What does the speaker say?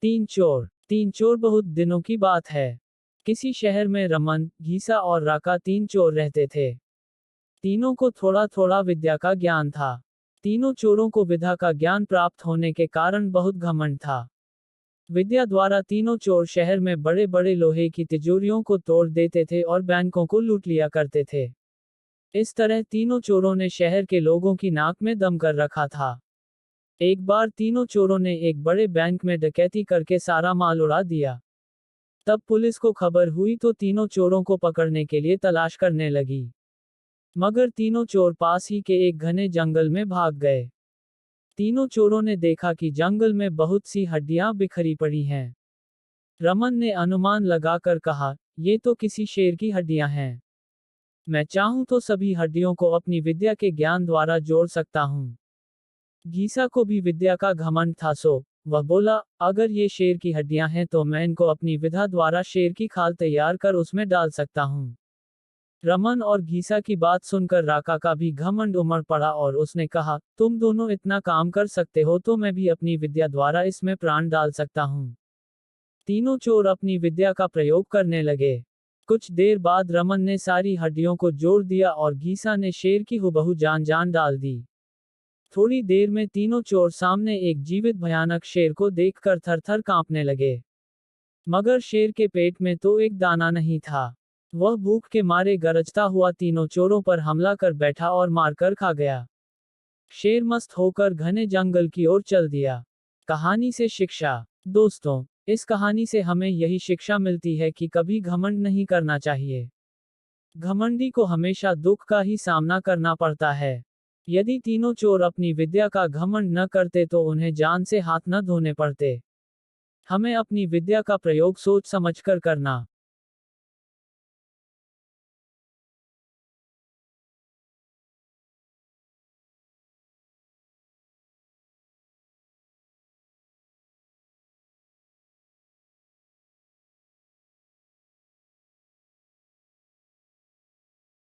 तीन चोर बहुत दिनों की बात है। किसी शहर में रमन, घीसा और राका तीन चोर रहते थे। तीनों को थोड़ा थोड़ा विद्या का ज्ञान था। तीनों चोरों को विद्या का ज्ञान प्राप्त होने के कारण बहुत घमंड था। विद्या द्वारा तीनों चोर शहर में बड़े बड़े लोहे की तिजोरियों को तोड़ देते थे और बैंकों को लूट लिया करते थे। इस तरह तीनों चोरों ने शहर के लोगों की नाक में दम कर रखा था। एक बार तीनों चोरों ने एक बड़े बैंक में डकैती करके सारा माल उड़ा दिया। तब पुलिस को खबर हुई तो तीनों चोरों को पकड़ने के लिए तलाश करने लगी। मगर तीनों चोर पास ही के एक घने जंगल में भाग गए। तीनों चोरों ने देखा कि जंगल में बहुत सी हड्डियां बिखरी पड़ी हैं। रमन ने अनुमान लगाकर कहा, ये तो किसी शेर की हड्डियां हैं। मैं चाहूं तो सभी हड्डियों को अपनी विद्या के ज्ञान द्वारा जोड़ सकता हूं। घीसा को भी विद्या का घमंड था, सो वह बोला, अगर ये शेर की हड्डियां हैं तो मैं इनको अपनी विद्या द्वारा शेर की खाल तैयार कर उसमें डाल सकता हूं। रमन और घीसा की बात सुनकर राका का भी घमंड उमड़ पड़ा और उसने कहा, तुम दोनों इतना काम कर सकते हो तो मैं भी अपनी विद्या द्वारा इसमें प्राण डाल सकता हूँ। तीनों चोर अपनी विद्या का प्रयोग करने लगे। कुछ देर बाद रमन ने सारी हड्डियों को जोड़ दिया और घीसा ने शेर की हुबहू जान डाल दी। थोड़ी देर में तीनों चोर सामने एक जीवित भयानक शेर को देखकर थर थर कांपने लगे। मगर शेर के पेट में तो एक दाना नहीं था। वह भूख के मारे गरजता हुआ तीनों चोरों पर हमला कर बैठा और मारकर खा गया। शेर मस्त होकर घने जंगल की ओर चल दिया। कहानी से शिक्षा। दोस्तों, इस कहानी से हमें यही शिक्षा मिलती है कि कभी घमंड नहीं करना चाहिए। घमंडी को हमेशा दुख का ही सामना करना पड़ता है। यदि तीनों चोर अपनी विद्या का घमंड न करते तो उन्हें जान से हाथ न धोने पड़ते। हमें अपनी विद्या का प्रयोग सोच समझकर करना